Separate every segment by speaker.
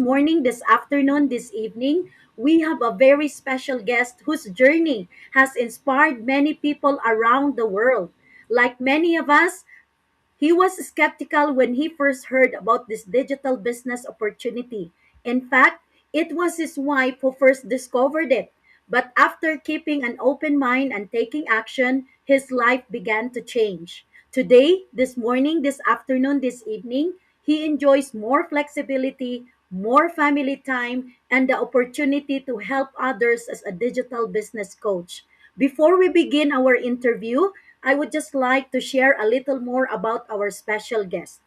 Speaker 1: morning, this afternoon, this evening, we have a very special guest whose journey has inspired many people around the world. Like many of us, he was skeptical when he first heard about this digital business opportunity. In fact, it was his wife who first discovered it. But after keeping an open mind and taking action, his life began to change. Today, this morning, this afternoon, this evening, he enjoys more flexibility, more family time, and the opportunity to help others as a digital business coach. Before we begin our interview, I would just like to share a little more about our special guest.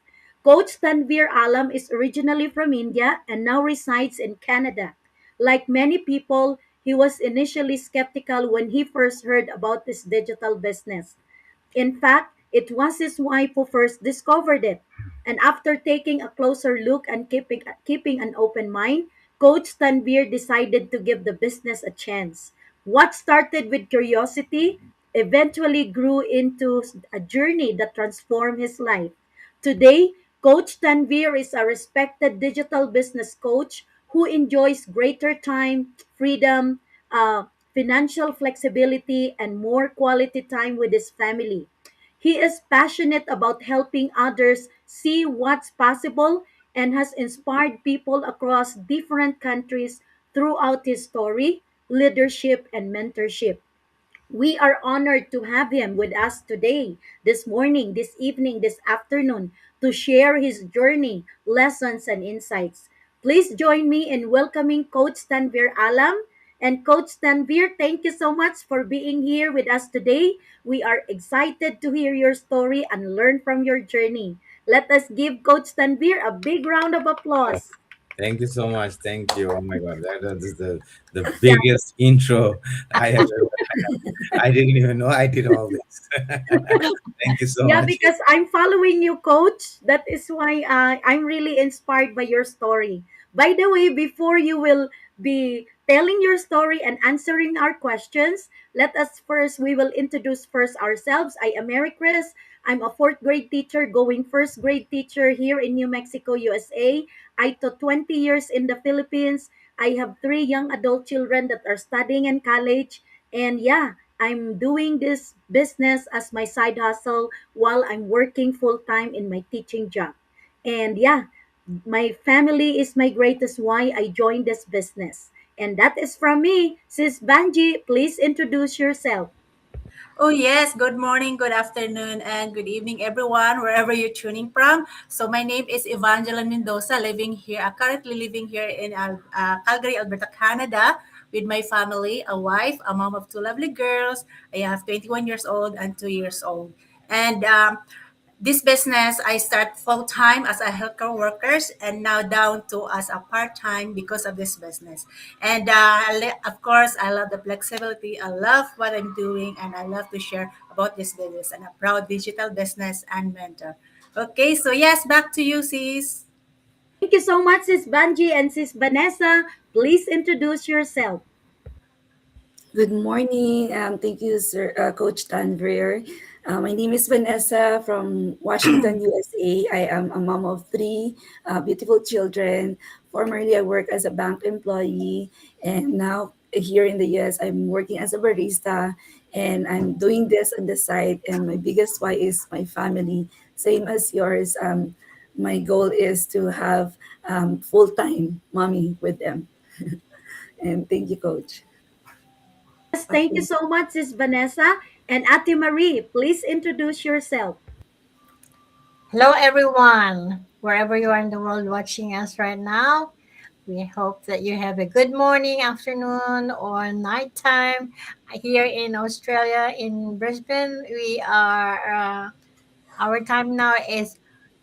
Speaker 1: Coach Tanvir Alam is originally from India and now resides in Canada. Like many people, he was initially skeptical when he first heard about this digital business. In fact, it was his wife who first discovered it. And after taking a closer look and keeping an open mind, Coach Tanvir decided to give the business a chance. What started with curiosity eventually grew into a journey that transformed his life. Today, Coach Tanvir is a respected digital business coach who enjoys greater time, freedom, financial flexibility, and more quality time with his family. He is passionate about helping others see what's possible and has inspired people across different countries throughout his story, leadership, and mentorship. We are honored to have him with us today, this morning, this evening, this afternoon, to share his journey, lessons, and insights. Please join me in welcoming Coach Tanvir Alam. And Coach Tanvir, thank you so much for being here with us today. We are excited to hear your story and learn from your journey. Let us give Coach Tanvir a big round of
Speaker 2: Oh,
Speaker 1: applause.
Speaker 2: thank you so much. Thank you. Oh my God, that is the biggest intro I have ever. I didn't even know I did all this. Thank you so
Speaker 1: Yeah,
Speaker 2: much.
Speaker 1: because I'm following you, coach. That is why I'm really inspired by your story. By the way, before you will be telling your story and answering our questions, we will introduce first ourselves. I am Mary Chris. I'm a fourth grade teacher going first grade teacher here in New Mexico, USA. I taught 20 years in the Philippines. I have three young adult children that are studying in college. And yeah, I'm doing this business as my side hustle while I'm working full time in my teaching job. And yeah, my family is my greatest why I joined this business. And that is from me. Sis Banji, please introduce yourself.
Speaker 3: Oh, yes. Good morning, good afternoon, and good evening, everyone, wherever you're tuning from. So, my name is Evangeline Mendoza, currently living here in Calgary, Alberta, Canada, with my family, a wife, a mom of two lovely girls. I have 21 years old and 2 years old. And this business, I start full time as a healthcare workers and now down to as a part time because of this business. And of course, I love the flexibility. I love what I'm doing, and I love to share about this business. And a proud digital business and mentor. Okay, so yes, back to you, sis.
Speaker 1: Thank you so much, Sis Banji and Sis Vanessa. Please introduce yourself.
Speaker 4: Good morning. Thank you, Sir Coach Tanvir. My name is Vanessa from Washington, USA. I am a mom of three beautiful children. Formerly, I worked as a bank employee, and now here in the US, I'm working as a barista, and I'm doing this on the side. And my biggest why is my family, same as yours. My goal is to have full time mommy with them. And thank you, Coach.
Speaker 1: Yes,
Speaker 4: Back
Speaker 1: thank
Speaker 4: to
Speaker 1: you
Speaker 4: you.
Speaker 1: so much, Sis Vanessa. And Ate Marie, please introduce yourself.
Speaker 5: Hello, everyone, wherever you are in the world watching us right now. We hope that you have a good morning, afternoon, or nighttime. Here in Australia, in Brisbane, our time now is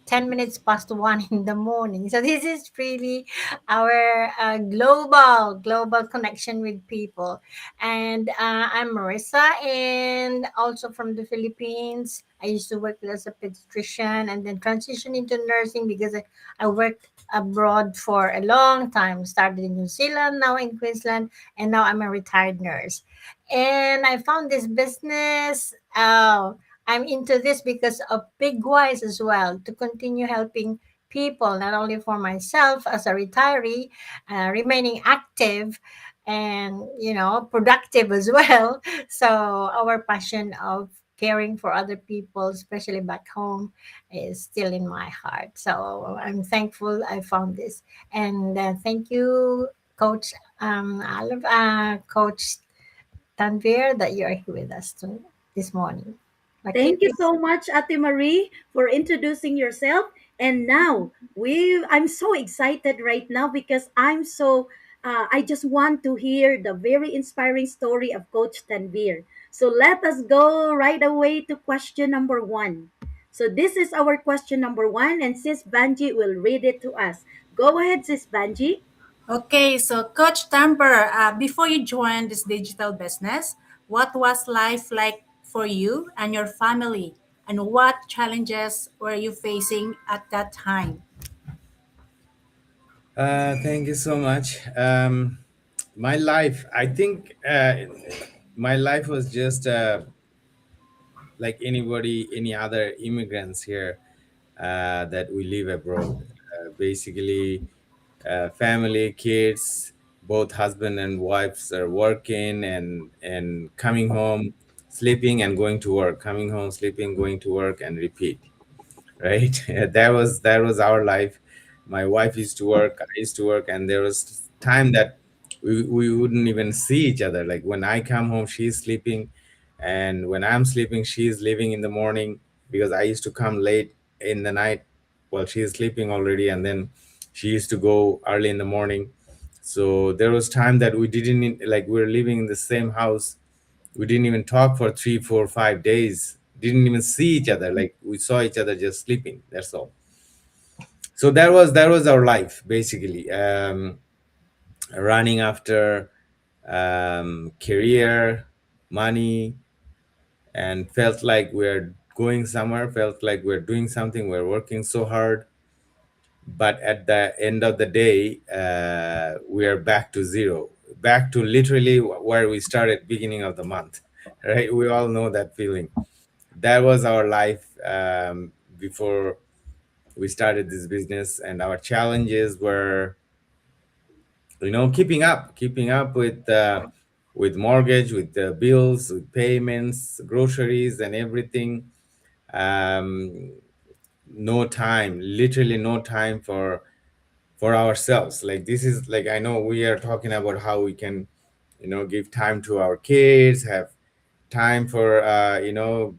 Speaker 5: 10 minutes past 1 in the morning. So this is really our global connection with people. And I'm Marissa, and also from the Philippines. I used to work as a pediatrician and then transition into nursing because I worked abroad for a long time. Started in New Zealand, now in Queensland, and now I'm a retired nurse. And I found this business. I'm into this because of big wise as well, to continue helping people, not only for myself as a retiree, remaining active and productive as well. So our passion of caring for other people, especially back home, is still in my heart. So I'm thankful I found this, and thank you, Coach Coach Tanvir, that you are here with us this morning. Back to
Speaker 1: Thank you
Speaker 5: you.
Speaker 1: so much, Ate Marie, for introducing yourself. And now I'm so excited right now because I just want to hear the very inspiring story of Coach Tanvir. So let us go right away to question number one. So this is our question number one, and Sis Banji will read it to us. Go ahead, Sis Banji.
Speaker 3: Okay, so Coach Tamper, before you joined this digital business, what was life like for you and your family? And what challenges were you facing at that time?
Speaker 2: Thank you so much. My life, I think, my life was just like anybody, any other immigrants here that we live abroad. Basically, family, kids, both husband and wives are working and coming home, sleeping and going to work, coming home, sleeping, going to work, and repeat, right? That was our life. My wife used to work, I used to work, and there was time that we wouldn't even see each other. Like when I come home, she's sleeping, and when I'm sleeping, she's leaving in the morning because I used to come late in the night while she's sleeping already, and then she used to go early in the morning. So there was time that we didn't like we were living in the same house. We didn't even talk for 3 4 5 days, didn't even see each other. Like we saw each other just sleeping, that's all. So that was our life basically, running after career, money, and felt like we're going somewhere, felt like we're doing something, we're working so hard, but at the end of the day, we are back to zero, back to literally where we started beginning of the month. Right, we all know that feeling. That was our life before we started this business, and our challenges were, keeping up with mortgage, with the bills, with payments, groceries, and everything. um, no time, literally no time for ourselves. Like this is like, I know we are talking about how we can give time to our kids, have time for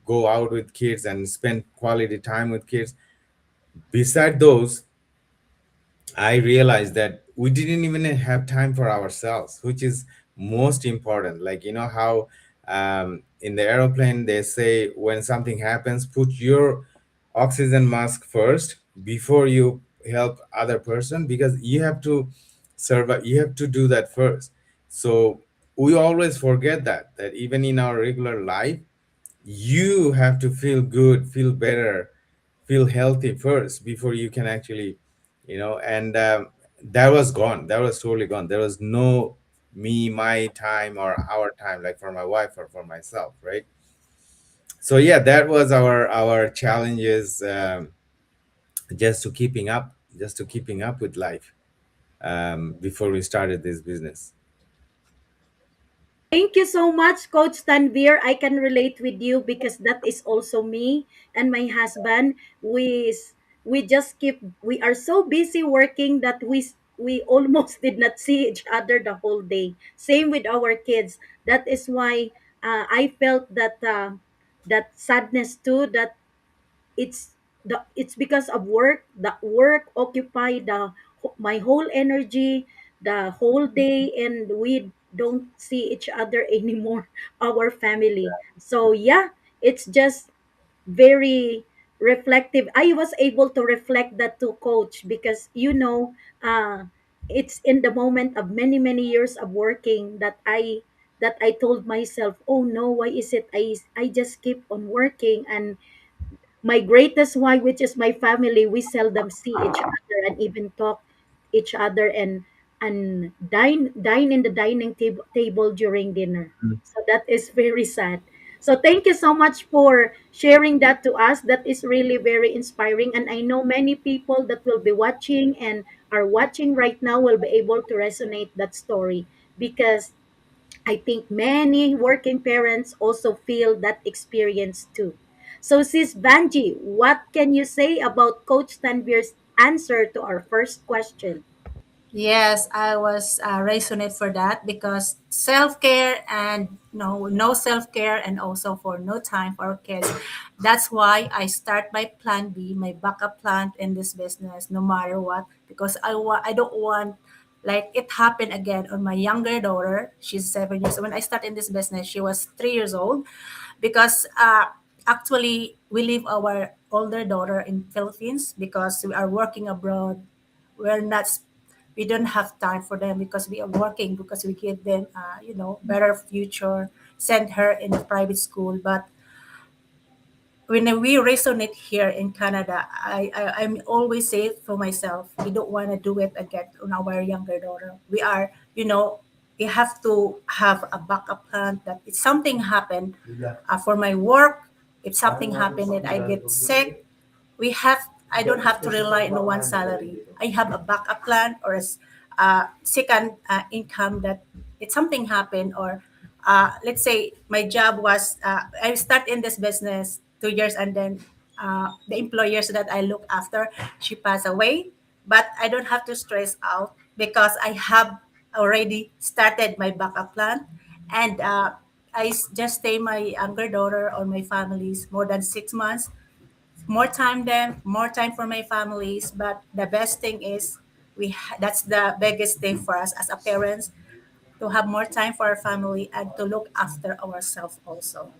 Speaker 2: go out with kids and spend quality time with kids. Beside those, I realized that we didn't even have time for ourselves, which is most important. Like, how in the aeroplane they say when something happens, put your oxygen mask first before you help other person, because you have to survive. You have to do that first. So we always forget that even in our regular life, you have to feel good, feel better, feel healthy first before you can actually, and that was gone. That was totally gone. There was no me, my time, or our time, like for my wife or for myself, right? So yeah, that was our challenges, just to keeping up with life, before we started this business.
Speaker 1: Thank you so much, Coach Tanvir. I can relate with you because that is also me and my husband. We just we are so busy working that we almost did not see each other the whole day. Same with our kids. That is why I felt that sadness too. That it's because of work. The work occupy my whole energy the whole day, and we don't see each other anymore, our family. So yeah, it's just very reflective. I was able to reflect that to Coach because it's in the moment of many years of working that I told myself, oh no, why is it I just keep on working, and my greatest why, which is my family, we seldom see each other and even talk each other, and dine in the dining table during dinner. So that is very sad. So thank you so much for sharing that to us. That is really very inspiring. And I know many people that will be watching and are watching right now will be able to resonate that story, because I think many working parents also feel that experience too. So, Sis Banji, what can you say about Coach Tanvir's answer to our first question?
Speaker 3: Yes, I was resonate for that because self care and no self care and also for no time for our kids. That's why I start my plan B, my backup plan in this business, no matter what, because I don't want like it happened again on my younger daughter. She's 7 years. When I started in this business, she was 3 years old, because actually we leave our older daughter in Philippines because we are working abroad. We're not we don't have time for them because we are working, because we give them better future, send her in a private school. But when we resonate here in Canada, I'm always say for myself, we don't want to do it again on our younger daughter. We are, we have to have a backup plan that if something happened for my work, if something happened and I get sick, we have I don't have to rely on one salary. I have a backup plan or a second income that if something happened, or let's say my job was I start in this business 2 years, and then the employers that I look after, she passed away, but I don't have to stress out because I have already started my backup plan. And just stay my younger daughter or my families more than 6 months, more time for my families. But the best thing is that's the biggest thing for us as a parents, to have more time for our family and to look after ourselves also.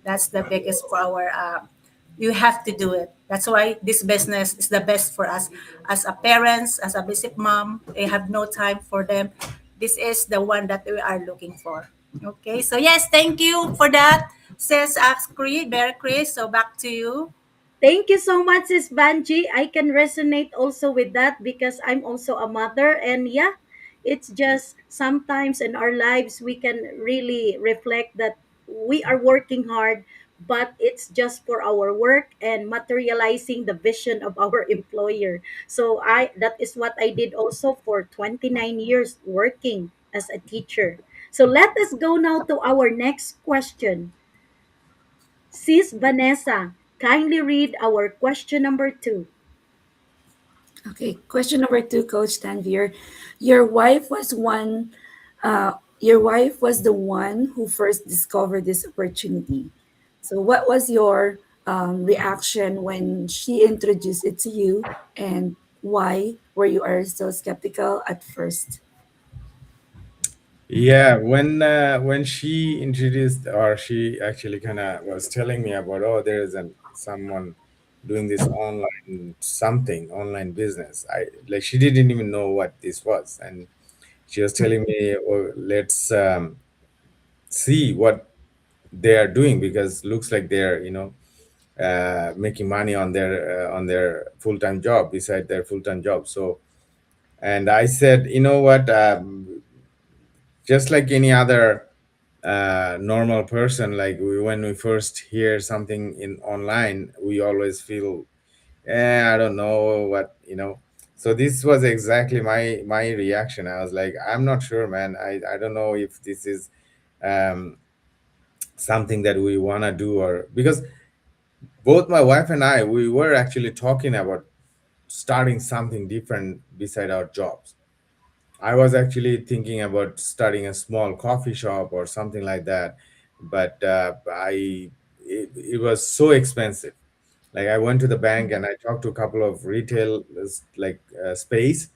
Speaker 3: That's the biggest for our you have to do it. That's why this business is the best for us as a parents, as a basic mom. They have no time for them. This is the one that we are looking for. Okay, so yes, thank you for that, says Chris. So back to you.
Speaker 1: Thank you so much, Sis Banji. I can resonate also with that because I'm also a mother. And yeah, it's just sometimes in our lives we can really reflect that we are working hard, but it's just for our work and materializing the vision of our employer. So that is what I did also for 29 years working as a teacher. So let us go now to our next question. Sis Vanessa, kindly read our question number two.
Speaker 4: Okay, question number two, Coach Tanvir. Your wife was one. Your wife was the one who first discovered this opportunity. So, what was your reaction when she introduced it to you, and why were you are so skeptical at first?
Speaker 2: Yeah, when she introduced, or she actually kind of was telling me about, oh, there is someone doing this online something, online business. I like she didn't even know what this was, and she was telling me, oh, let's see what they are doing, because looks like they're making money on their full-time job beside their full-time job. So, and I said, you know what, just like any other normal person, like when we first hear something in online, we always feel, I don't know what, so this was exactly my reaction. I was like, I'm not sure, man. I don't know if this is um something that we want to do, or because both my wife and I, we were actually talking about starting something different beside our jobs. I was actually thinking about starting a small coffee shop or something like that, but it was so expensive. Like I went to the bank and I talked to a couple of retail space.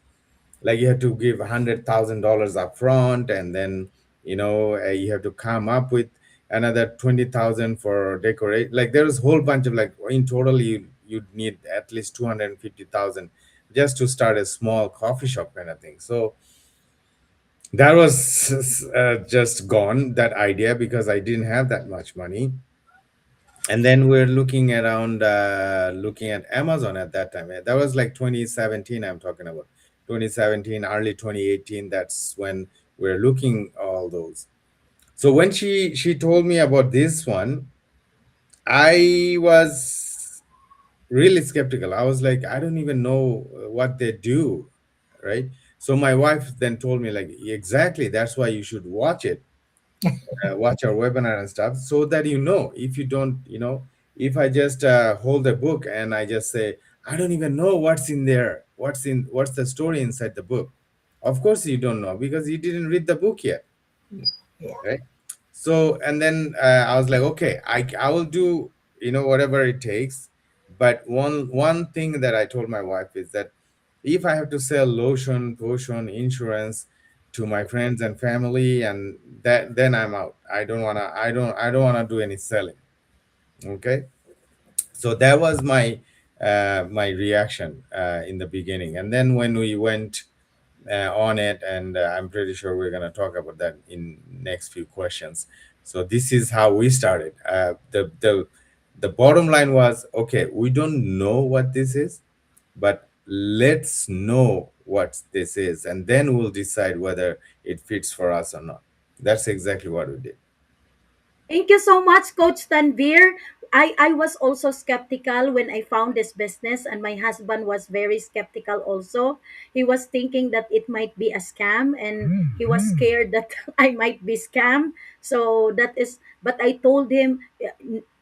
Speaker 2: Like you have to give $100,000 up front, and then you have to come up with another 20,000 for decorate. Like there's a whole bunch of, like, in total you'd need at least 250,000 just to start a small coffee shop kind of thing. So that was just gone, that idea, because I didn't have that much money. And then we're looking around, looking at Amazon at that time. That was like 2017, I'm talking about 2017, early 2018. That's when we're looking all those. So when she told me about this one, I was really skeptical. I was like, I don't even know what they do, right? So my wife then told me, like, exactly, that's why you should watch it, watch our webinar and stuff, so that you know. If you don't, if I just hold a book and I just say, I don't even know what's in there, what's the story inside the book. Of course, you don't know because you didn't read the book yet,
Speaker 5: Yeah.
Speaker 2: right? So, and then I was like, okay, I will do, whatever it takes. But one thing that I told my wife is that if I have to sell lotion, potion, insurance to my friends and family, and that, then I'm out. I don't wanna do any selling. Okay. So that was my reaction in the beginning. And then when we went on it, and I'm pretty sure we're going to talk about that in next few questions. So this is how we started. The bottom line was, okay, we don't know what this is, but let's know what this is, and then we'll decide whether it fits for us or not. That's exactly what we did.
Speaker 1: Thank you so much, Coach Tanvir. I was also skeptical when I found this business, and my husband was very skeptical also. He was thinking that it might be a scam, and he was scared that I might be scammed. So that is, but I told him,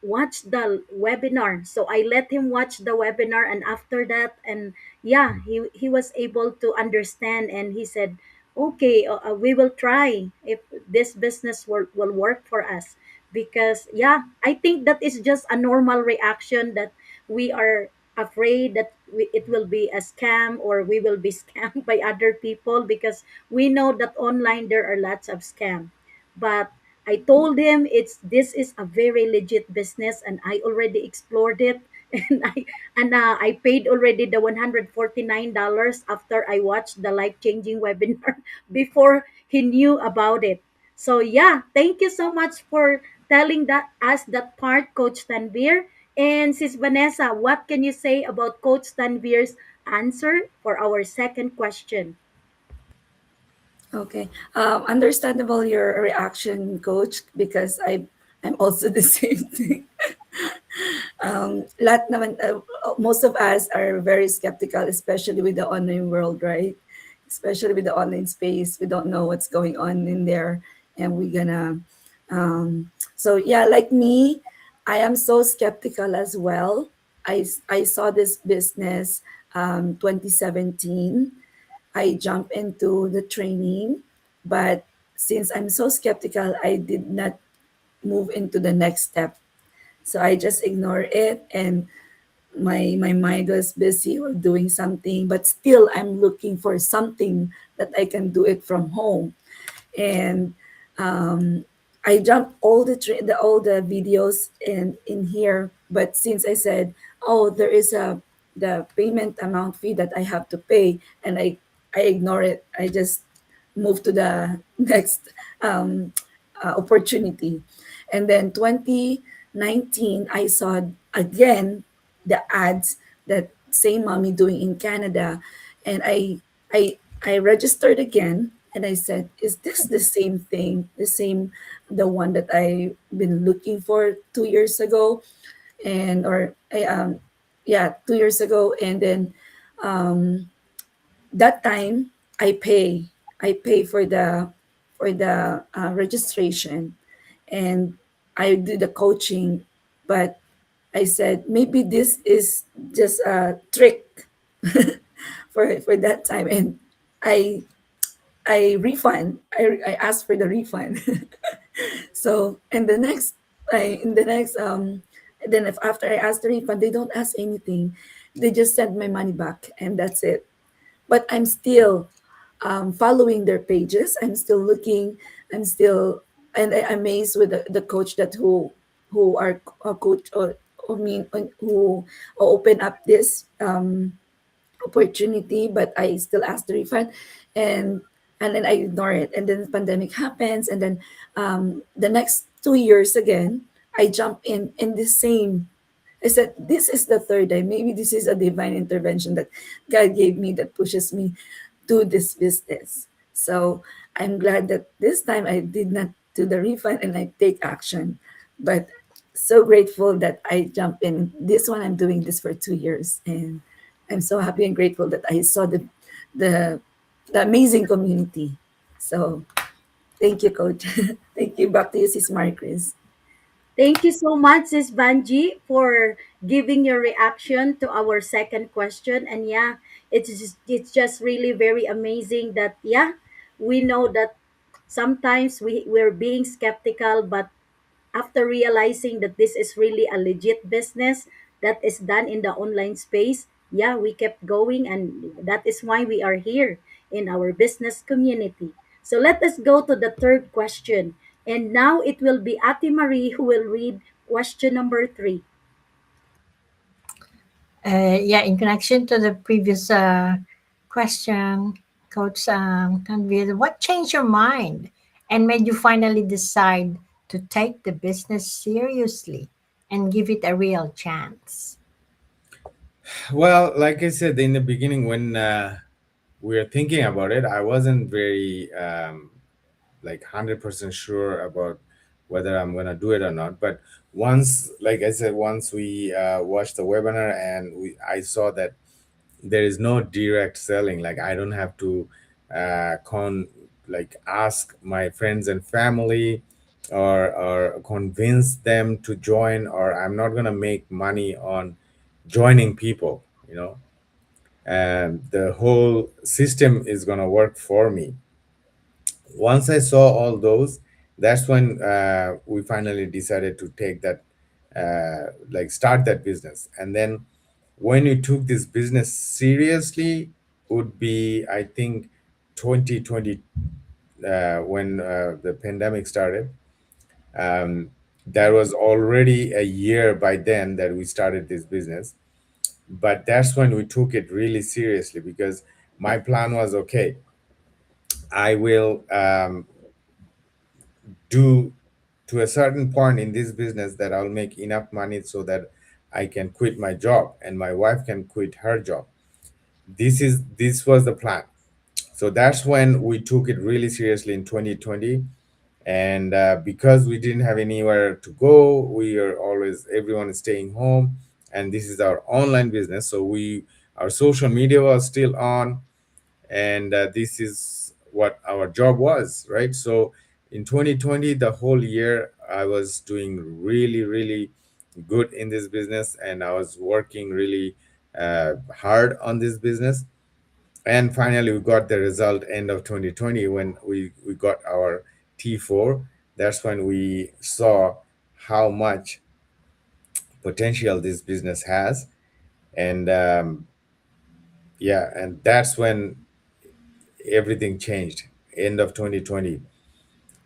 Speaker 1: watch the webinar. So I let him watch the webinar, and after that, and yeah, he was able to understand, and he said, okay, we will try if this business will work for us. Because yeah, I think that is just a normal reaction, that we are afraid that it will be a scam, or we will be scammed by other people, because we know that online there are lots of scam. But I told him, this is a very legit business, and I already explored it. And I paid already the $149 after I watched the life changing webinar before he knew about it. So yeah, thank you so much for telling that us that part, Coach Tanvir. And Sis Vanessa, what can you say about Coach Tanvir's answer for our second question?
Speaker 4: Okay. Understandable your reaction, coach, because I'm also the same thing. Lahat naman, most of us are very skeptical, especially with the online world, right? Especially with the online space, we don't know what's going on in there, and we're gonna. So yeah, like me, I am so skeptical as well. I saw this business 2017. I jumped into the training, but since I'm so skeptical, I did not move into the next step. So I just ignored it, and my mind was busy or doing something, but still I'm looking for something that I can do it from home. And I jumped all the videos in here, but since I said, oh, there is a the payment amount fee that I have to pay, and I ignore it. I just move to the next opportunity. And then 2019, I saw again the ads that same mommy doing in Canada, and I registered again, and I said, "Is this the same thing? The one that I've been looking for 2 years ago?" And or yeah, 2 years ago, and then that time I pay for the registration, and I do the coaching, but I said maybe this is just a trick for that time, and I I refund. I asked for the refund. So in the next then if after I ask the refund, they don't ask anything. They just send my money back, and that's it. But I'm still following their pages. I'm still looking. I'm still, and I'm amazed with the coach that who are coach or mean who open up this opportunity, but I still ask the refund, and and then I ignore it. And then the pandemic happens, and then the next 2 years again, I jump in the same. I said, this is the third time. Maybe this is a divine intervention that God gave me that pushes me to this business. So I'm glad that this time I did not do the refund and I take action. But so grateful that I jumped in this one. I'm doing this for 2 years, and I'm so happy and grateful that I saw the, the amazing community. So thank you, Coach. Thank you. Back to you, Sis Marcris.
Speaker 1: Thank you so much, Sis Banji, for giving your reaction to our second question. And yeah, it's just really very amazing that yeah, we know that sometimes we're being skeptical, but after realizing that this is really a legit business that is done in the online space, yeah, we kept going, and that is why we are here in our business community. So let us go to the third question. And now it will be Ate Marie who will read question number three.
Speaker 5: Yeah, in connection to the previous question, Coach Tanvir, what changed your mind and made you finally decide to take the business seriously and give it a real chance?
Speaker 2: Well, like I said in the beginning, when we were thinking about it, I wasn't very like 100% sure about whether I'm gonna do it or not. But once, like I said, once we watched the webinar and I saw that there is no direct selling. Like I don't have to con like ask my friends and family or convince them to join, or I'm not gonna make money on joining people. You know, and the whole system is gonna work for me. Once I saw all those, that's when we finally decided to take that, like start that business. And then when we took this business seriously, would be I think 2020, when the pandemic started. Um, that was already a year by then that we started this business, but that's when we took it really seriously because my plan was okay. I will do to a certain point in this business that I'll make enough money so that I can quit my job and my wife can quit her job. This was the plan. So that's when we took it really seriously in 2020. And because we didn't have anywhere to go, we are always everyone is staying home, and this is our online business. So we our social media was still on, and this is what our job was, right? So in 2020, the whole year I was doing really really good in this business, and I was working really hard on this business. And finally we got the result end of 2020 when we got our T4. That's when we saw how much potential this business has. And yeah, and that's when everything changed. End of 2020,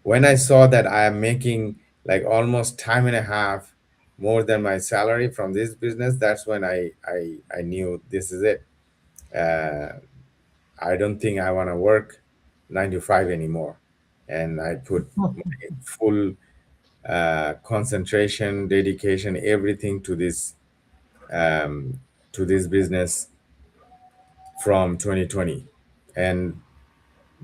Speaker 2: when I saw that I am making like almost time and a half more than my salary from this business, that's when I knew this is it. uh, I don't think I want to work 9 to 5 anymore. And I put my full concentration, dedication, everything um, to this business from 2020. And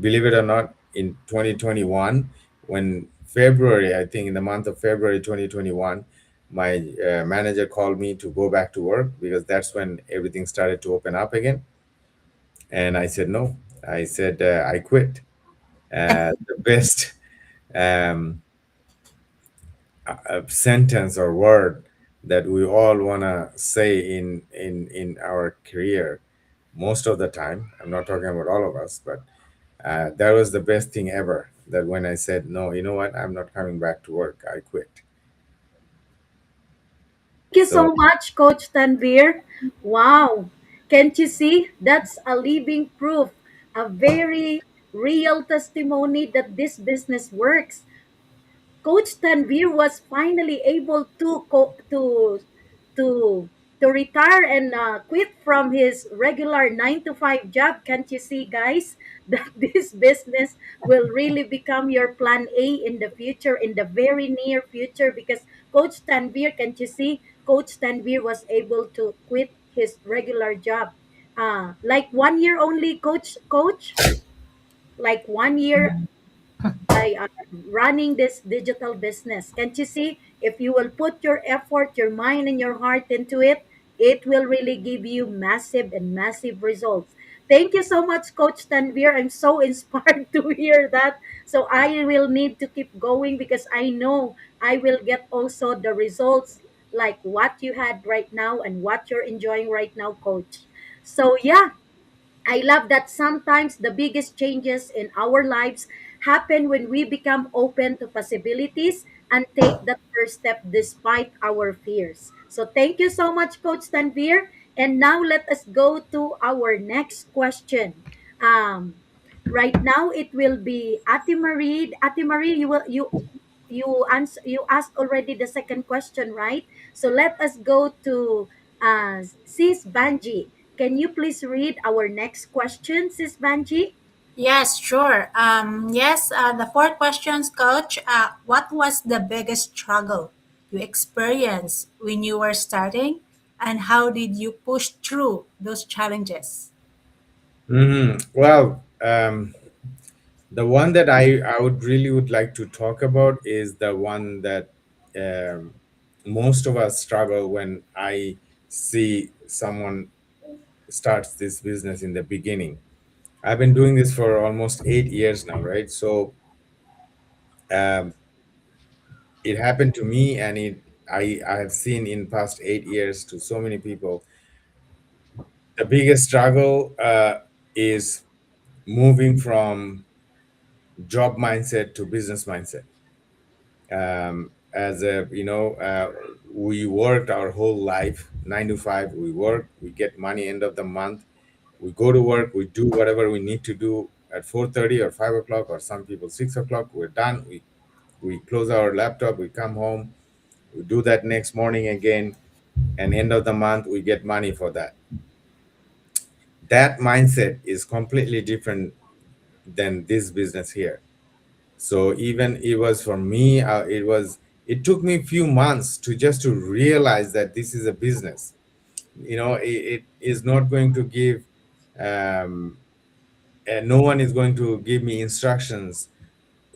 Speaker 2: believe it or not, in 2021, when February, I think in the month of February 2021, my manager called me to go back to work because that's when everything started to open up again. And I said no. I said I quit. The best um, sentence or word that we all want to say in our career most of the time. I'm not talking about all of us, but that was the best thing ever. That when I said no, you know what, I'm not coming back to work, I quit.
Speaker 1: Thank you
Speaker 2: So
Speaker 1: so much, Coach Tanvir. Wow. Can't you see? That's a living proof, a very real testimony that this business works. Coach Tanvir was finally able to to retire and quit from his regular 9 to 5 job. Can't you see, guys, that this business will really become your plan A in the future, in the very near future? Because Coach Tanvir, can't you see, Coach Tanvir was able to quit his regular job. Like 1 year only, Coach, like 1 year I am running this digital business. Can't you see? if you will put your effort, your mind, and your heart into it, it will really give you massive and massive results. Thank you so much, Coach Tanvir. I'm so inspired to hear that. So I will need to keep going because I know I will get also the results like what you had right now and what you're enjoying right now, Coach. So yeah, I love that sometimes the biggest changes in our lives happen when we become open to possibilities and take that first step despite our fears. So thank you so much, Coach Tanvir. And now let us go to our next question. Um, right now it will be Ate Marie. Ate Marie, you asked already the second question, right? So let us go to Sis Banji. Can you please read our next question, Sis Banji?
Speaker 3: Yes, sure. Yes, the fourth questions, Coach. What was the biggest struggle you experienced when you were starting, and how did you push through those challenges?
Speaker 2: Well, the one that I would really would like to talk about is the one that um, most of us struggle when I see someone starts this business in the beginning. I've been doing this for almost 8 years now, right? So um, it happened to me, and I have seen in past 8 years to so many people. The biggest struggle is moving from job mindset to business mindset. As a we worked our whole life 9 to 5. We work, we get money end of the month, we go to work, we do whatever we need to do at 4:30 or 5 o'clock, or some people 6 o'clock. We're done. We close our laptop, we come home, we do that next morning again, and end of the month we get money for that. That mindset is completely different than this business here. So even it was for me, it took me a few months to just to realize that this is a business. It is not going to give, um, and no one is going to give me instructions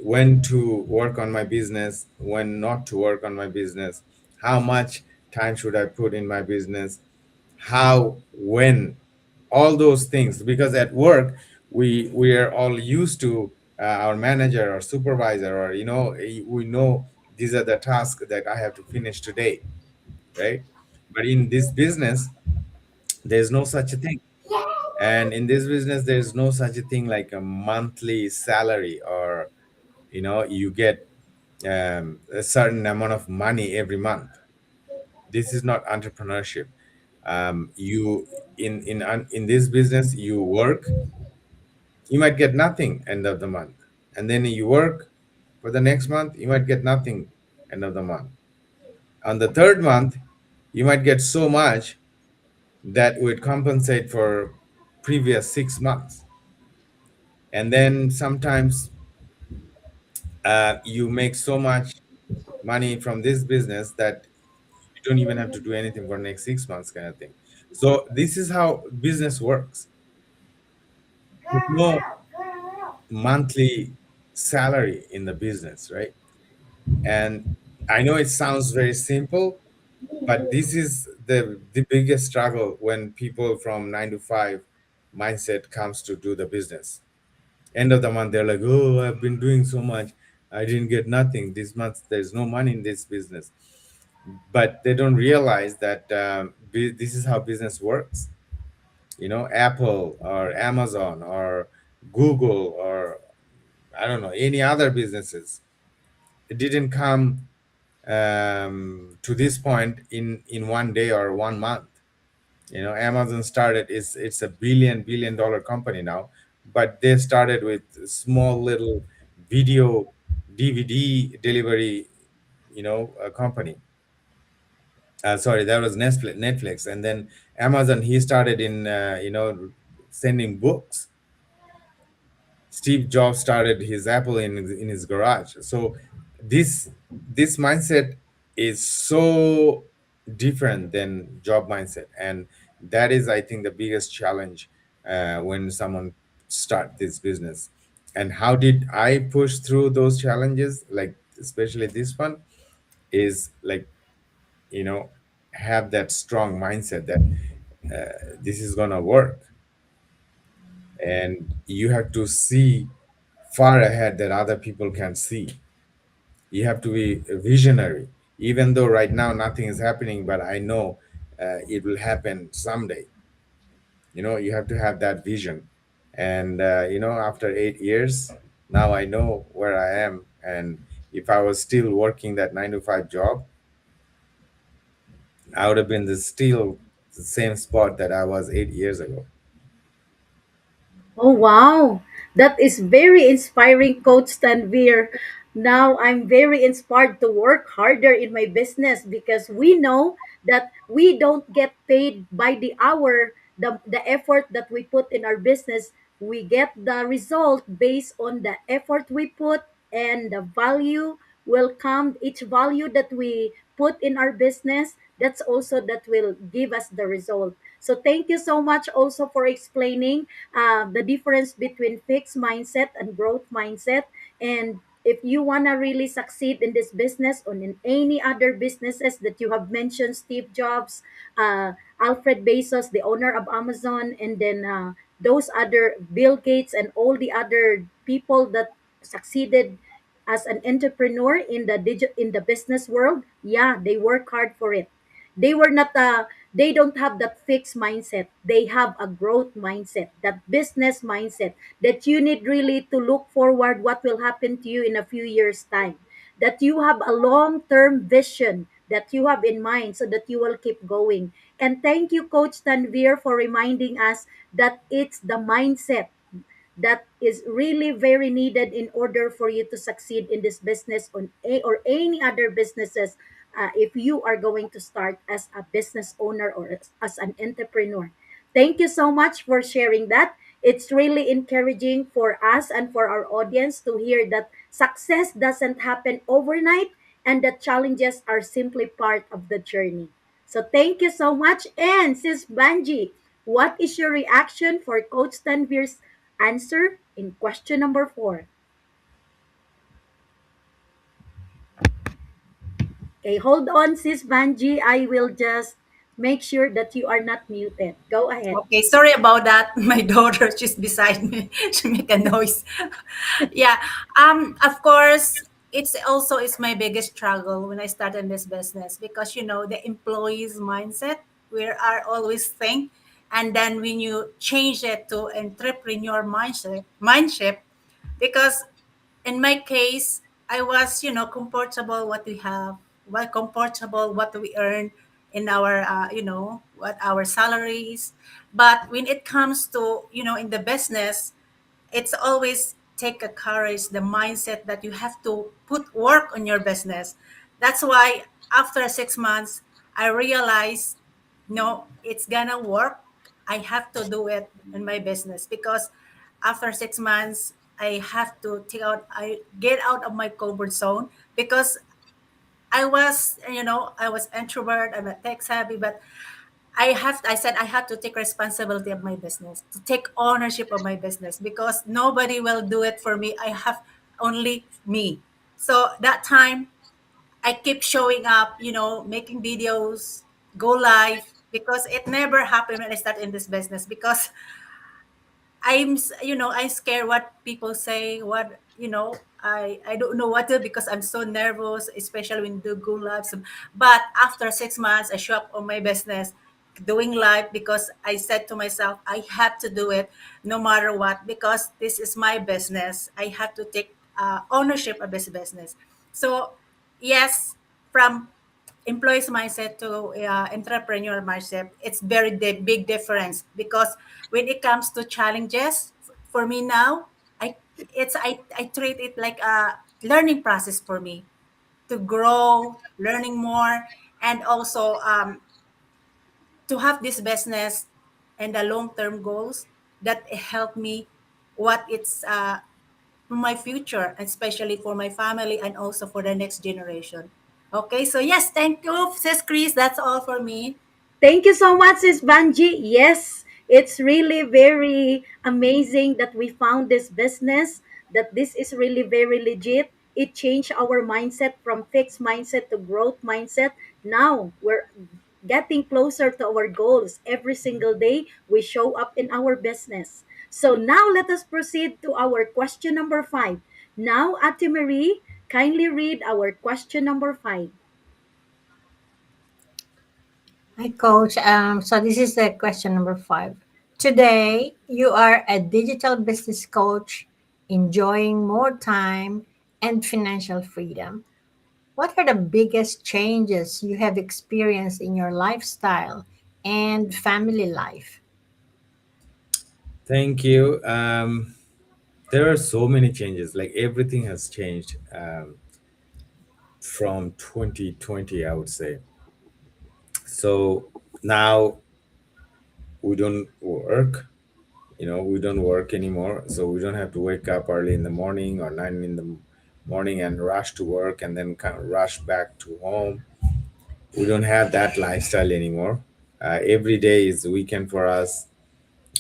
Speaker 2: when to work on my business, when not to work on my business, how much time should I put in my business, how, when, all those things. Because at work, we are all used to our manager or supervisor, or we know these are the tasks that I have to finish today, right? But in this business, there's no such a thing. And in this business, there's no such a thing like a monthly salary, or you get a certain amount of money every month. This is not entrepreneurship. You in this business, you work, you might get nothing end of the month, and then you work for the next month, you might get nothing end of the month. On the third month, you might get so much that would compensate for previous 6 months. And then sometimes you make so much money from this business that you don't even have to do anything for next 6 months, kind of thing. So this is how business works. There's no monthly salary in the business, right? And I know it sounds very simple, but this is the biggest struggle when people from 9 to 5 mindset comes to do the business. End of the month, they're like, oh, I've been doing so much, I didn't get nothing this month, there's no money in this business. But they don't realize that this is how business works. Apple or Amazon or Google, or I don't know, any other businesses, it didn't come to this point in one day or 1 month. Amazon started, it's a billion dollar company now, but they started with small little video DVD delivery, a company. Sorry, that was Netflix. And then Amazon, he started in sending books. Steve Jobs started his Apple in his garage. So this mindset is so different than job mindset, and that is, I think, the biggest challenge when someone start this business. And how did I push through those challenges, like especially this one? is like, you know, have that strong mindset that this is gonna work, and you have to see far ahead that other people can see. You have to be a visionary, even though right now nothing is happening, but I know it will happen someday. You know, you have to have that vision. And you know, after 8 years now, I know where I am. And if I was still working that 9 to 5 job, I would have been still the same spot that I was 8 years ago.
Speaker 1: Oh, wow. That is very inspiring, Coach Tanvir. Now I'm very inspired to work harder in my business because we know that we don't get paid by the hour, the effort that we put in our business. We get the result based on the effort we put, and the value will come. Each value that we put in our business, that's also that will give us the result. So thank you so much also for explaining the difference between fixed mindset and growth mindset. And if you want to really succeed in this business or in any other businesses that you have mentioned, Steve Jobs, Alfred Bezos, the owner of Amazon, and then those other Bill Gates and all the other people that succeeded as an entrepreneur in the in the business world, yeah, they work hard for it. They were not they don't have that fixed mindset. They have a growth mindset, that business mindset, that you need really to look forward what will happen to you in a few years time, that you have a long term vision that you have in mind so that you will keep going. And thank you, Coach Tanvir, for reminding us that it's the mindset that is really very needed in order for you to succeed in this business on or any other businesses, if you are going to start as a business owner or as an entrepreneur. Thank you so much for sharing that. It's really encouraging for us and for our audience to hear that success doesn't happen overnight and that challenges are simply part of the journey. So thank you so much. And Sis Banji, what is your reaction for Coach Tanvir's answer in question number 4? Okay, hold on, Sis Banji. I will just make sure that you are not muted. Go ahead.
Speaker 3: Okay, sorry about that. My daughter, she's beside me. She make a noise. Yeah. Of course, it's also is my biggest struggle when I started this business because the employees' mindset. We are always think, and then when you change it to entrepreneur mindset, because in my case, I was, comfortable what we have, well, comfortable what we earn in our, what our salaries. But when it comes to, in the business, it's always take a courage, the mindset that you have to put work on your business. That's why after 6 months, I realized, no, it's gonna work. I have to do it in my business because after 6 months, I have to I get out of my comfort zone because I was introvert, I'm a tech savvy, but I said I had to take responsibility of my business, to take ownership of my business because nobody will do it for me. I have only me. So that time I keep showing up, making videos, go live because it never happened when I started in this business because I'm scared what people say, I don't know what to because I'm so nervous, especially when do go live. But after 6 months, I show up on my business doing live because I said to myself, I have to do it no matter what because this is my business. I have to take ownership of this business. So, yes, from employees mindset to entrepreneur mindset, it's very big difference because when it comes to challenges, for me now, I treat it like a learning process for me to grow, learning more, and also to have this business and the long term goals that help me what it's for my future, especially for my family and also for the next generation. Okay, so yes, thank you, Sis Chris. That's all for me.
Speaker 1: Thank you so much, Sis Banji. Yes, it's really very amazing that we found this business, that this is really very legit. It changed our mindset from fixed mindset to growth mindset. Now we're getting closer to our goals. Every single day we show up in our business. So now let us proceed to our question number 5. Now, Ate Marie, kindly read our question number 5.
Speaker 5: Hi, Coach. So this is the question number 5. Today, you are a digital business coach, enjoying more time and financial freedom. What are the biggest changes you have experienced in your lifestyle and family life?
Speaker 2: Thank you. There are so many changes. Like everything has changed from 2020, I would say. So now we don't work. We don't work anymore. So we don't have to wake up early in the morning or 9 in the morning and rush to work and then kind of rush back to home. We don't have that lifestyle anymore. Every day is a weekend for us.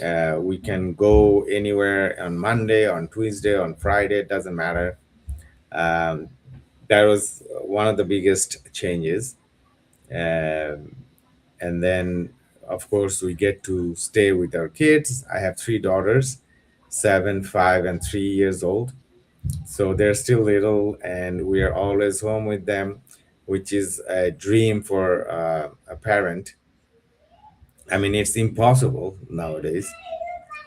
Speaker 2: We can go anywhere on Monday, on Tuesday, on Friday, it doesn't matter. Um, that was one of the biggest changes. Um, and then, of course, we get to stay with our kids. I have three daughters, 7, 5, and 3 years old. So they're still little, and we are always home with them, which is a dream for a parent. I mean, it's impossible nowadays,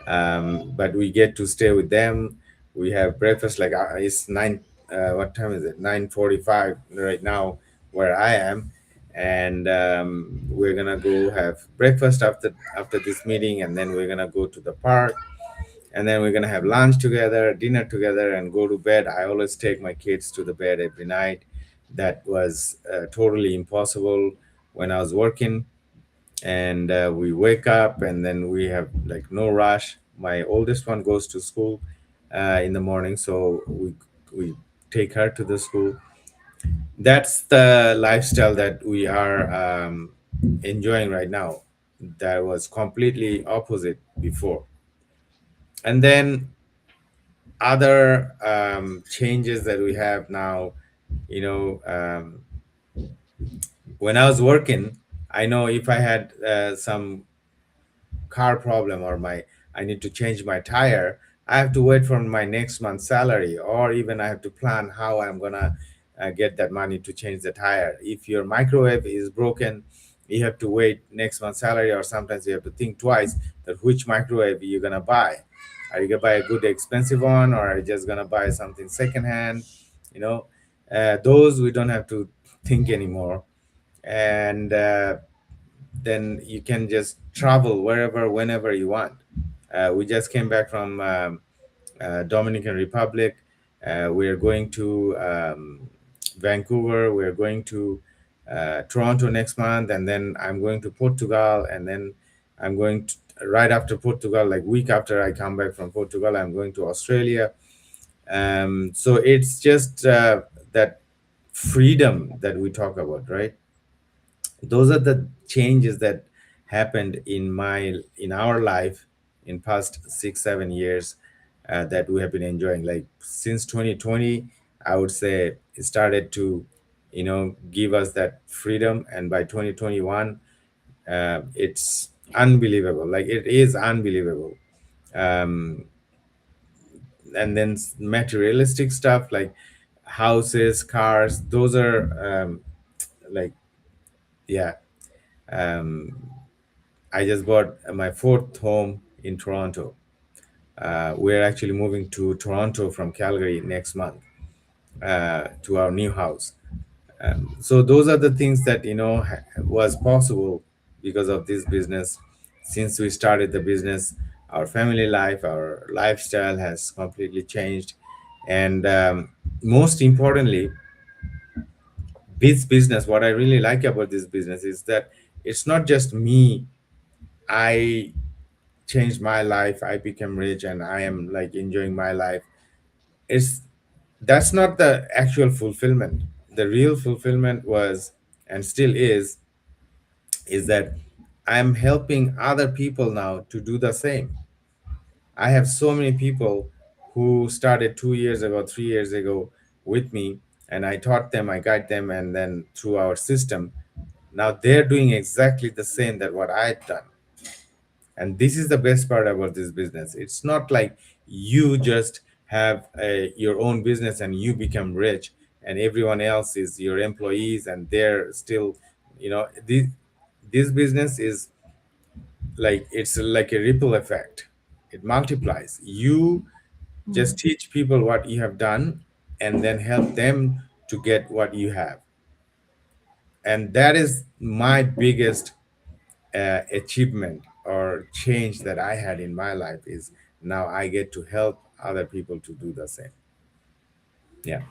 Speaker 2: but we get to stay with them. We have breakfast like it's nine. What time is it? 9:45 right now, where I am, and we're gonna go have breakfast after this meeting, and then we're gonna go to the park, and then we're gonna have lunch together, dinner together, and go to bed. I always take my kids to the bed every night. That was totally impossible when I was working, and we wake up and then we have like no rush. My oldest one goes to school in the morning, so we take her to the school. That's the lifestyle that we are enjoying right now. That was completely opposite before. And then other changes that we have now, you know um, when I was working, I know if I had some car problem, or my I need to change my tire, I have to wait for my next month's salary, or even I have to plan how I'm gonna get that money to change the tire. If your microwave is broken, you have to wait next month's salary, or sometimes you have to think twice that which microwave you're gonna buy. Are you gonna buy a good expensive one, or are you just gonna buy something secondhand? You know, those we don't have to think anymore. And then you can just travel wherever, whenever you want. We just came back from Dominican Republic. We're going to Vancouver. We're going to Toronto next month, and then I'm going to Portugal, and then I'm going to, right after Portugal, like week after I come back from Portugal, I'm going to Australia. So it's just that freedom that we talk about, right? Those are the changes that happened in our life in past 6 7 years, that we have been enjoying, like since 2020. I would say it started to give us that freedom, and by 2021, it's unbelievable, like it is unbelievable. um, and then materialistic stuff like houses, cars, those are like, yeah. um, I just bought my fourth home in Toronto. We're actually moving to Toronto from Calgary next month, to our new house. So those are the things that was possible because of this business. Since we started the business, our family life, our lifestyle has completely changed, and most importantly, this business. What I really like about this business is that it's not just me. I changed my life, I became rich, and I am like enjoying my life. It's That's not the actual fulfillment. The real fulfillment was, and still is that I'm helping other people now to do the same. I have so many people who started 2 years ago, 3 years ago, with me, and I taught them, I guide them, and then through our system, now they're doing exactly the same that what I'd done. And this is the best part about this business. It's not like you just have your own business and you become rich and everyone else is your employees and they're still, this business is like, it's like a ripple effect. It multiplies. You just
Speaker 5: Mm.
Speaker 2: teach people what you have done and then help them to get what you have. And that is my biggest achievement or change that I had in my life, is now I get to help other people to do the same. Yeah.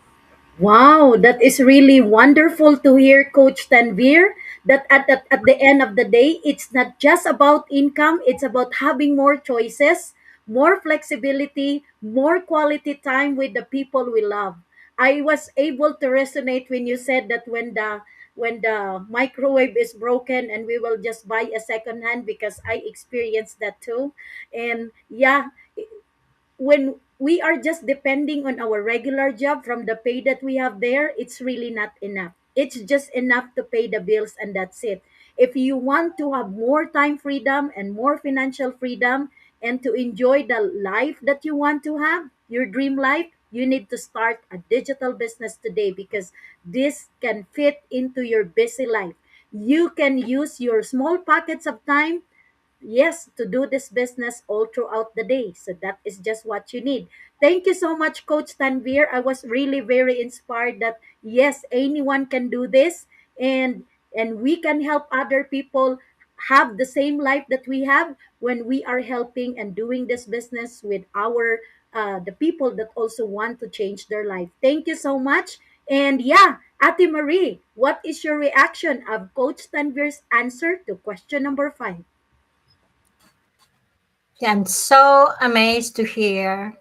Speaker 1: Wow, that is really wonderful to hear, Coach Tanvir. That at the end of the day, it's not just about income, it's about having more choices, more flexibility, more quality time with the people we love. I was able to resonate when you said that when the microwave is broken and we will just buy a second hand, because I experienced that too. And yeah, when we are just depending on our regular job from the pay that we have there, it's really not enough. It's just enough to pay the bills and that's it. If you want to have more time freedom and more financial freedom and to enjoy the life that you want to have, your dream life, you need to start a digital business today, because this can fit into your busy life. You can use your small pockets of time, yes, to do this business all throughout the day. So that is just what you need. Thank you so much, Coach Tanvir. I was really very inspired that yes, anyone can do this, and we can help other people have the same life that we have when we are helping and doing this business with our the people that also want to change their life. Thank you so much. And yeah, Ate Marie, what is your reaction of Coach Tanvir's answer to question number 5?
Speaker 5: Yeah, I'm so amazed to hear.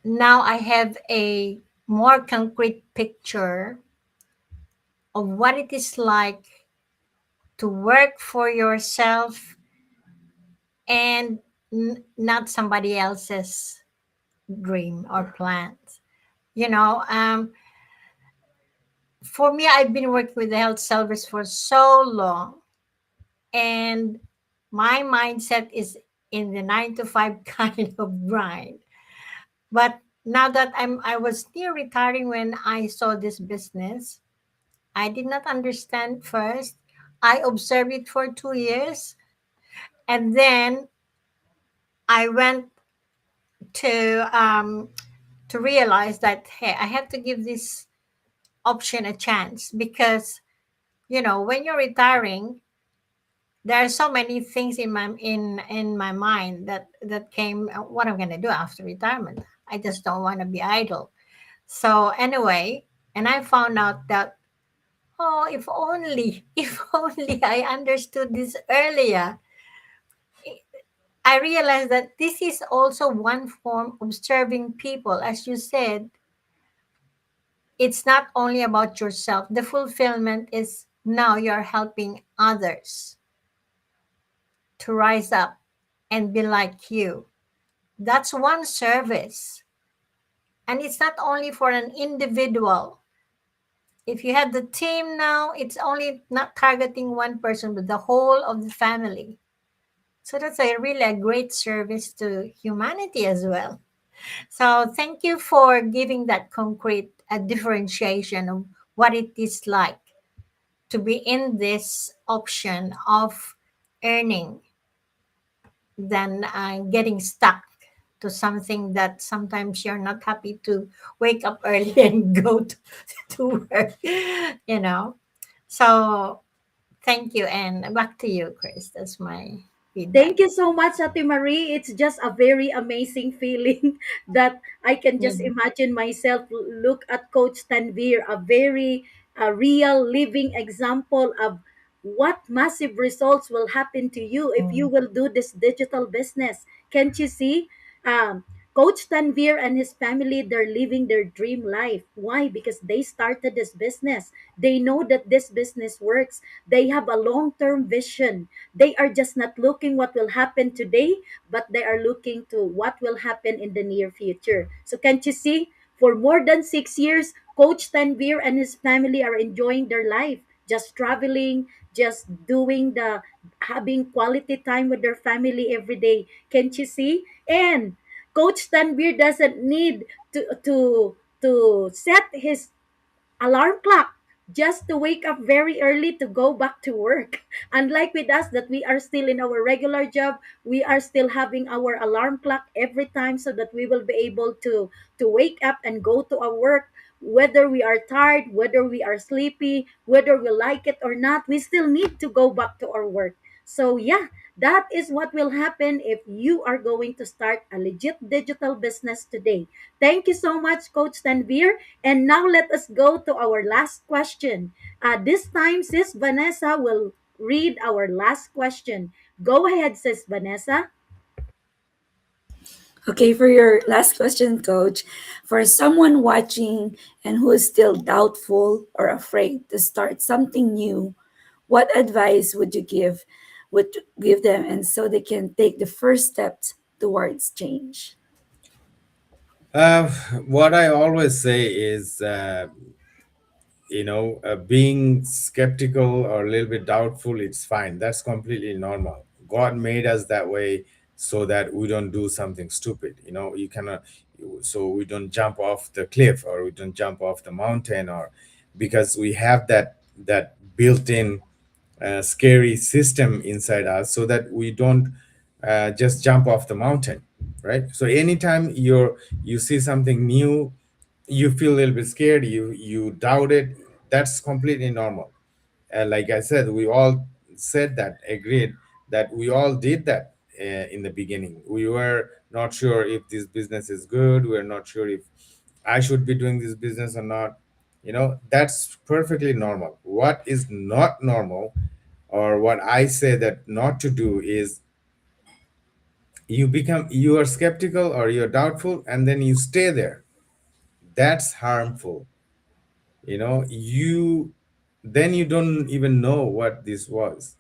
Speaker 5: Now I have a more concrete picture of what it is like to work for yourself and not somebody else's dream or plans. You know, for me, I've been working with the health service for so long, and my mindset is in the 9 to 5 kind of grind. But now that I was near retiring when I saw this business, I did not understand first. I observed it for 2 years, and then I went to realize that hey, I have to give this option a chance because when you're retiring, there are so many things in my mind that came. What I'm gonna do after retirement? I just don't want to be idle. So anyway, and I found out that oh, if only, if only I understood this earlier. I realized that this is also one form of serving people. As you said, it's not only about yourself. The fulfillment is now you're helping others to rise up and be like you. That's one service. And it's not only for an individual. If you have the team now, it's only not targeting one person, but the whole of the family. So that's a really a great service to humanity as well. So thank you for giving that concrete differentiation of what it is like to be in this option of earning than getting stuck to something that sometimes you're not happy to wake up early and go to work, you know. So thank you. And back to you, Chris. That's my feedback.
Speaker 1: Thank you so much, Ate Marie. It's just a very amazing feeling that I can just
Speaker 5: Yeah.
Speaker 1: imagine myself look at Coach Tanvir, a very real living example of what massive results will happen to you if you
Speaker 5: Mm.
Speaker 1: will do this digital business. Can't you see? Um, Coach Tanvir and his family, they're living their dream life. Why? Because they started this business. They know that this business works. They have a long-term vision. They are just not looking what will happen today, but they are looking to what will happen in the near future. So can't you see? For more than 6 years, Coach Tanvir and his family are enjoying their life, just traveling, just doing the having quality time with their family every day. Can't you see? And Coach Tanvir doesn't need to set his alarm clock just to wake up very early to go back to work. Unlike with us that we are still in our regular job, we are still having our alarm clock every time so that we will be able to wake up and go to our work. Whether we are tired, whether we are sleepy, whether we like it or not, we still need to go back to our work. So yeah, that is what will happen if you are going to start a legit digital business today. Thank you so much, Coach Tanvir. And now let us go to our last question. This time, Sis Vanessa will read our last question. Go ahead, Sis Vanessa.
Speaker 4: Okay, for your last question, Coach, for someone watching and who is still doubtful or afraid to start something new, what advice would you give them and so they can take the first steps towards change?
Speaker 2: Uh, what I always say is, being skeptical or a little bit doubtful, it's fine. That's completely normal. God made us that way so that we don't do something stupid. You cannot, so we don't jump off the cliff or we don't jump off the mountain, or because we have that built-in scary system inside us, so that we don't just jump off the mountain, right? So anytime you see something new, you feel a little bit scared, you doubt it. That's completely normal. Like I said, we all said that, agreed that we all did that. In the beginning, we were not sure if this business is good, we're not sure if I should be doing this business or not. That's perfectly normal. What is not normal, or what I say that not to do, is you are skeptical or you're doubtful and then you stay there. That's harmful. You then you don't even know what this was.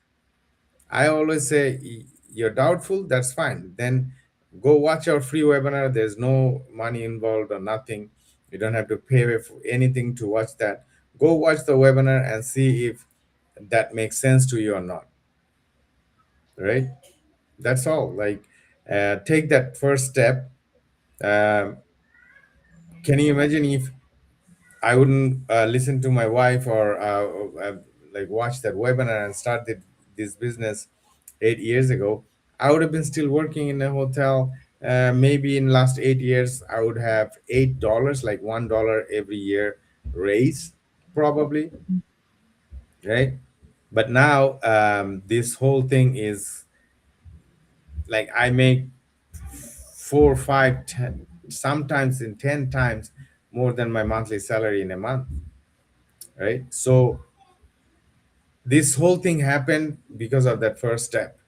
Speaker 2: I always say, you're doubtful, that's fine, then go watch our free webinar. There's no money involved or nothing. You don't have to pay for anything to watch that. Go watch the webinar and see if that makes sense to you or not, right? That's all. Like, take that first step. um, can you imagine if I wouldn't listen to my wife, or like watch that webinar and started this business 8 years ago? I would have been still working in a hotel. Maybe in last 8 years, I would have $8, like $1 every year raise, probably, right? But now, this whole thing is like I make 4, 5, 10, sometimes in 10 times more than my monthly salary in a month, right? So this whole thing happened because of that first step.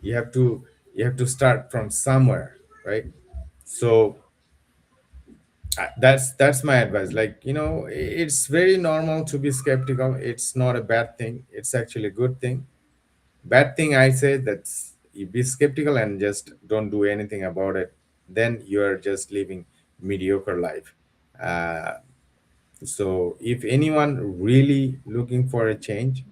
Speaker 2: You have to you have to start from somewhere, right? So that's my advice. Like, it's very normal to be skeptical. It's not a bad thing, it's actually a good thing. Bad thing, I say, that's you be skeptical and just don't do anything about it, then you're just living mediocre life. uh, so if anyone really looking for a change,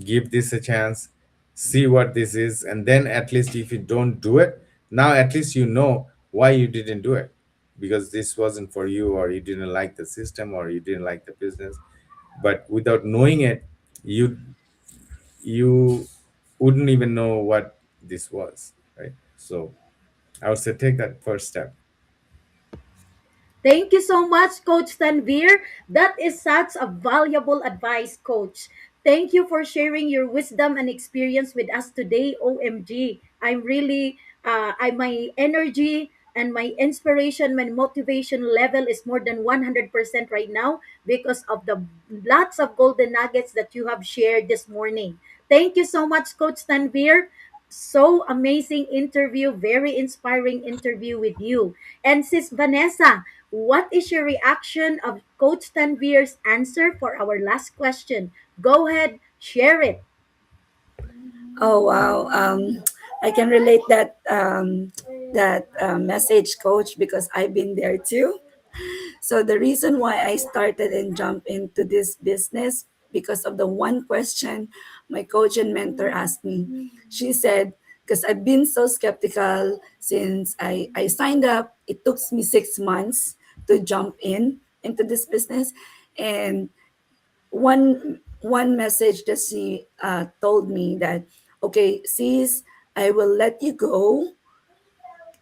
Speaker 2: give this a chance, see what this is, and then at least if you don't do it, now at least you know why you didn't do it, because this wasn't for you, or you didn't like the system, or you didn't like the business. But without knowing it, you wouldn't even know what this was, right? So I would say take that first step.
Speaker 1: Thank you so much, Coach Tanvir. That is such a valuable advice, Coach. Thank you for sharing your wisdom and experience with us today. OMG. I'm really, my energy and my inspiration, my motivation level is more than 100% right now because of the lots of golden nuggets that you have shared this morning. Thank you so much, Coach Tanvir. So amazing interview, very inspiring interview with you. And Sis Vanessa, what is your reaction of Coach Tanvir's answer for our last question? Go ahead, share it.
Speaker 4: Oh wow, I can relate that message, Coach, because I've been there too. So the reason why I started and jumped into this business because of the one question my coach and mentor asked me. She said, because I've been so skeptical since I signed up, it took me 6 months to jump in into this business. And one message that she told me that, okay, sis, I will let you go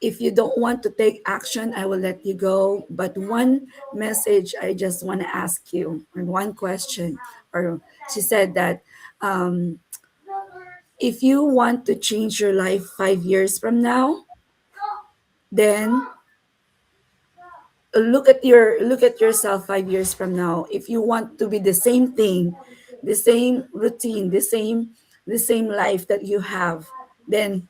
Speaker 4: if you don't want to take action, I will let you go. But one message I just want to ask you, and one question, or she said that um, if you want to change your life 5 years from now, then look at yourself 5 years from now. If you want to be the same thing, the same routine, the same life that you have, then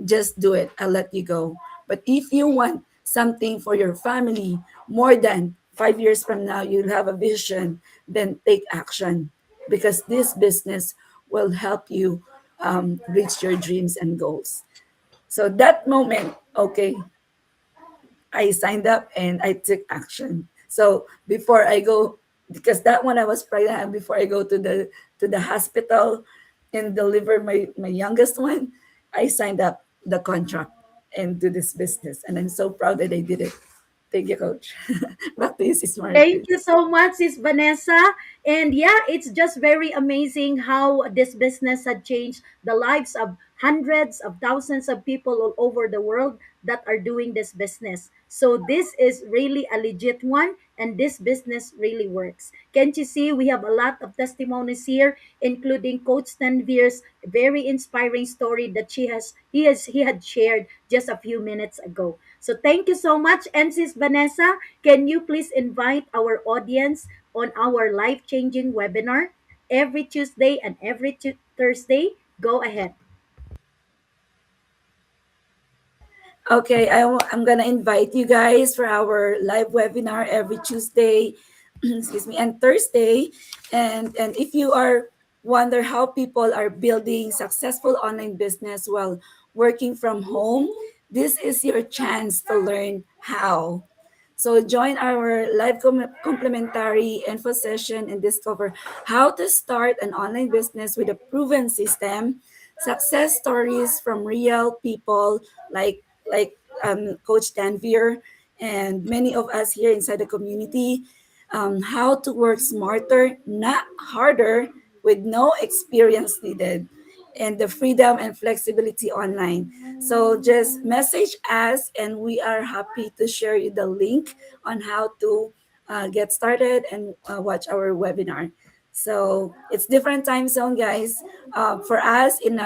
Speaker 4: just do it. I'll let you go. But if you want something for your family more than 5 years from now, you'll have a vision, then take action, because this business will help you reach your dreams and goals. So that moment, okay, I signed up and I took action. So before I go, because that one I was pregnant, and before I go to the hospital and deliver my youngest one, I signed up the contract and do this business. And I'm so proud that I did it. Thank you, Coach. Back to you, Sis
Speaker 1: Thank
Speaker 4: Margaret.
Speaker 1: you so much, Sis Vanessa. And yeah, it's just very amazing how this business had changed the lives of hundreds of thousands of people all over the world that are doing this business. So this is really a legit one, and this business really works. Can't you see? We have a lot of testimonies here, including Coach Tanvir's very inspiring story that he had shared just a few minutes ago. So thank you so much. And Sis Vanessa, can you please invite our audience on our life-changing webinar every Tuesday and every Thursday? Go ahead.
Speaker 4: Okay, I'm gonna invite you guys for our live webinar every Tuesday, excuse me, and Thursday. And if you are wonder how people are building successful online business while working from home, this is your chance to learn how. So join our live complementary info session and discover how to start an online business with a proven system, success stories from real people like Coach Tanvir and many of us here inside the community, how to work smarter, not harder, with no experience needed, and the freedom and flexibility online. So just message us, and we are happy to share you the link on how to get started and watch our webinar. So it's different time zone, guys. For us in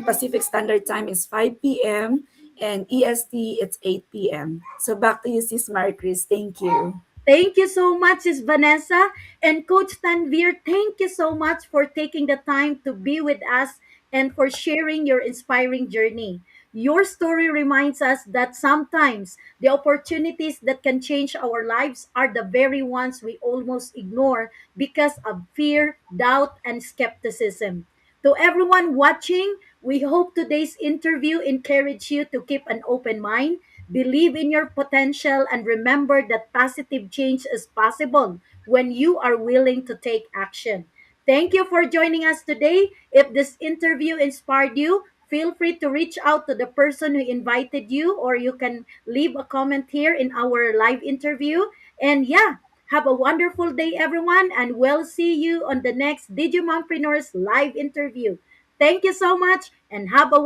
Speaker 4: Pacific Standard Time is 5 p.m. and EST it's 8 p.m. So back to you, Sis Marcris. Thank you.
Speaker 1: Thank you so much, Ms. Vanessa. And Coach Tanvir, thank you so much for taking the time to be with us and for sharing your inspiring journey. Your story reminds us that sometimes the opportunities that can change our lives are the very ones we almost ignore because of fear, doubt, and skepticism. To everyone watching, we hope today's interview encouraged you to keep an open mind, believe in your potential, and remember that positive change is possible when you are willing to take action. Thank you for joining us today. If this interview inspired you, feel free to reach out to the person who invited you, or you can leave a comment here in our live interview. And yeah, have a wonderful day, everyone, and we'll see you on the next Digimompreneurs live interview. Thank you so much, and have a